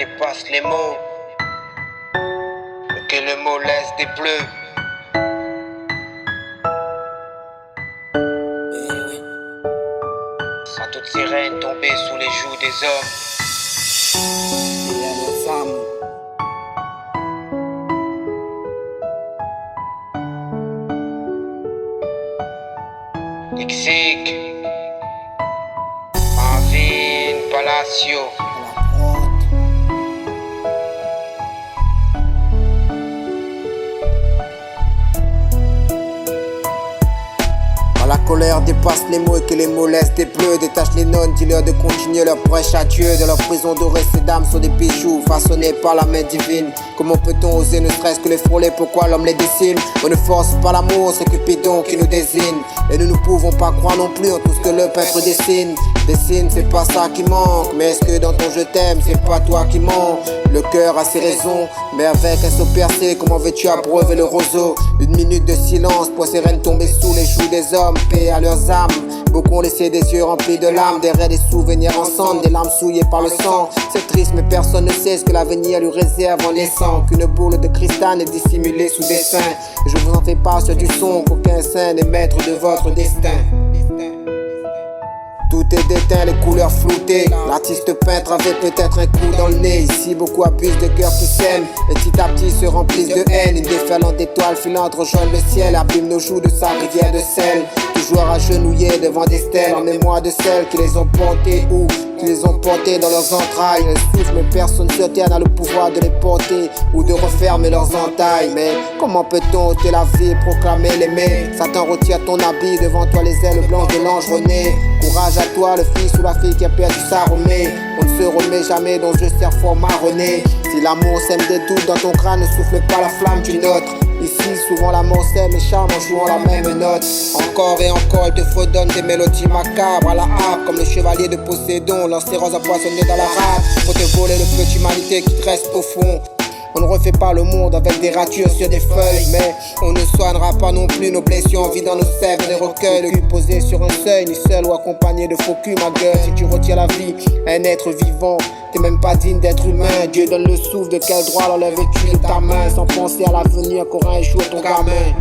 dépasse les mots, que le mot laisse des bleus. Sans toute sirène tombée sous les joues des hommes. Dixig, Marvin Palacio. Quand la colère dépasse les mots et que les mots laissent des bleus, détache les nonnes, dis-leur de continuer leur prêche à Dieu. De leur prison dorée, ces dames sont des bijoux façonnés par la main divine. Comment peut-on oser ne serait-ce que les frôler? Pourquoi l'homme les dessine? On ne force pas l'amour, c'est Cupidon qui nous désigne. Et nous ne pouvons pas croire non plus en tout ce que le peintre dessine. Dessine, c'est pas ça qui manque, mais est-ce que dans ton je t'aime, c'est pas toi qui mens? Le cœur a ses raisons, mais avec un seau percé, comment veux-tu abreuver le roseau? Une minute de silence pour ces reines tombées sous les joues des hommes. Paix à leurs âmes. Beaucoup ont laissé des yeux remplis de larmes, des rêves, des souvenirs ensemble, des larmes souillées par le sang. C'est triste mais personne ne sait ce que l'avenir lui réserve en laissant qu'une boule de cristal est dissimulée sous des seins. Je vous en fais pas sur du son, qu'aucun saint n'est maître de votre destin. Tout est déteint, les couleurs floutées. L'artiste peintre avait peut-être un coup dans le nez. Ici beaucoup abusent de cœurs qui s'aiment et petit à petit se remplissent de haine. Une déferlante étoile filante rejoint le ciel, abîme nos joues de sa rivière de sel. Toujours agenouillés devant des stèles, en mémoire de celles qui les ont portées ou qui les ont portées dans leurs entrailles. Elles souffrent mais personne sur terre n'a le pouvoir de les porter ou de refermer leurs entailles. Mais comment peut-on ôter la vie, proclamer l'aimer? Satan retire ton habit, devant toi les ailes blanches de l'ange René. Courage à toi le fils ou la fille qui a perdu sa remée. On ne se remet jamais dans un cerf fort marronné. Si l'amour sème des doutes dans ton crâne, ne souffle pas la flamme d'une autre. Ici souvent l'amour sème et charme en jouant la même note. Encore et encore elle te fredonne des mélodies macabres à la harpe, comme le chevalier de Poséidon, lance ses roses empoisonnées dans la rade pour te voler le peu d'humanité qui te reste au fond. On ne refait pas le monde avec des ratures sur des feuilles, mais on ne soignera pas non plus nos blessures en vidant nos sèvres des recueils. Le cul posé sur un seuil, ni seul ou accompagné de faux cul, ma gueule. Si tu retires la vie à un être vivant, t'es même pas digne d'être humain. Dieu donne le souffle, de quel droit l'enlèves-tu de ta main, sans penser à l'avenir qu'aura un jour ton gamin?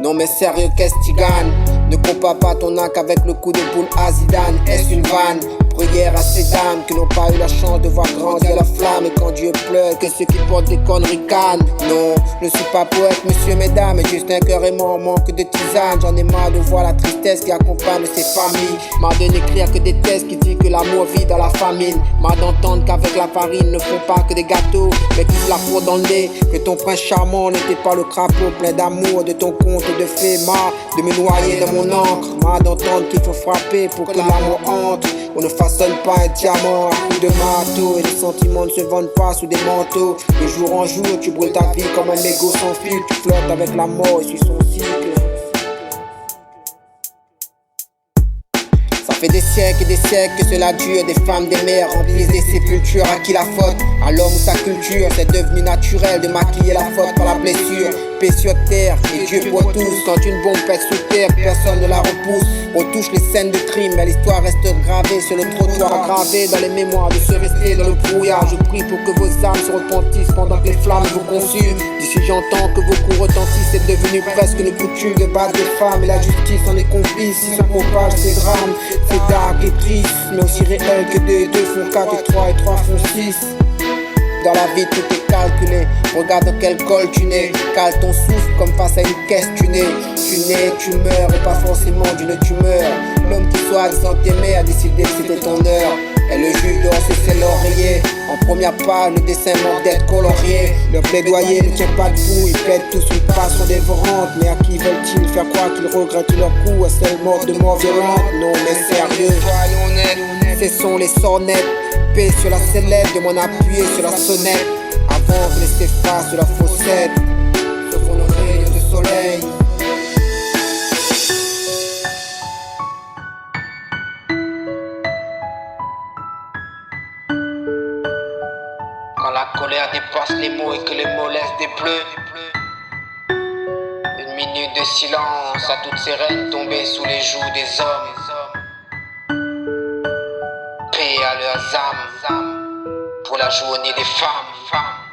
Non mais sérieux, qu'est-ce que tu gagnes? Ne compare pas ton acte avec le coup de boule à Zidane. Est-ce une vanne? Prière à ces dames qui n'ont pas eu la chance de voir grandir la flamme. Et quand Dieu pleure, que ceux qui portent des conneries canent. Non, je ne suis pas poète, monsieur, mesdames, mais juste un cœur aimant, manque de tisane. J'en ai marre de voir la tristesse qui accompagne ces familles. Marre de n'écrire que des textes qui disent que l'amour vit dans la famine. Marre d'entendre qu'avec la farine ne font pas que des gâteaux, mais qu'ils la fourrent dans le nez. Que ton prince charmant n'était pas le crapaud plein d'amour de ton conte de fées. Marre de me noyer dans mon encre. Marre d'entendre qu'il faut frapper pour que l'amour entre. On ne façonne pas un diamant à coups de marteau. Et les sentiments ne se vendent pas sous des manteaux. De jour en jour tu brûles ta vie comme un mégot sans fil. Tu flottes avec la mort et suis son cycle. Ça fait des siècles et des siècles que cela dure. Des femmes, des mères remplissent des sépultures. À qui la faute? À l'homme ou sa culture? C'est devenu naturel de maquiller la faute par la blessure. Paix sur terre et Dieu pour tous. Quand une bombe pète sous terre, personne ne la repousse. On touche les scènes de crime, mais l'histoire reste gravée sur le trottoir, gravée dans les mémoires de ceux restés dans le brouillard. Je prie pour que vos âmes se repentissent pendant que les flammes vous consument. D'ici j'entends que vos coups retentissent, c'est devenu presque une coutume de battre des femmes. Et la justice en est complice, si se propage ces drames. C'est dark et triste, mais aussi réel que 2 et 2 font 4 et 3 et 3 font 6. Dans la vie tout est calculé. Regarde dans quel col tu nais. Cale ton souffle comme face à une caisse tu nais. Tu nais, tu meurs et pas forcément d'une tumeur. L'homme qui soi-disant t'aimait a décidé que c'était ton heure. Et le juge doit se ses lauriers. En première page, le dessin manque d'être colorié. Le plaidoyer ne tient pas debout. Ils plaident tous une passion dévorante. Mais à qui veulent-ils faire croire qu'ils regrettent leur coup? À celle morte de mort violente? Non mais sérieux, cessons les sornettes. Paix sur la sellette, de m'en appuyer sur la sonnette. Avant de laisser face sur la fossette. Sauvons nos rayons de soleil. Quand la colère dépasse les mots et que les mots laissent des bleus. Une minute de silence à toutes ces reines tombées sous les joues des hommes. Paix à leurs âmes. la journée des femmes.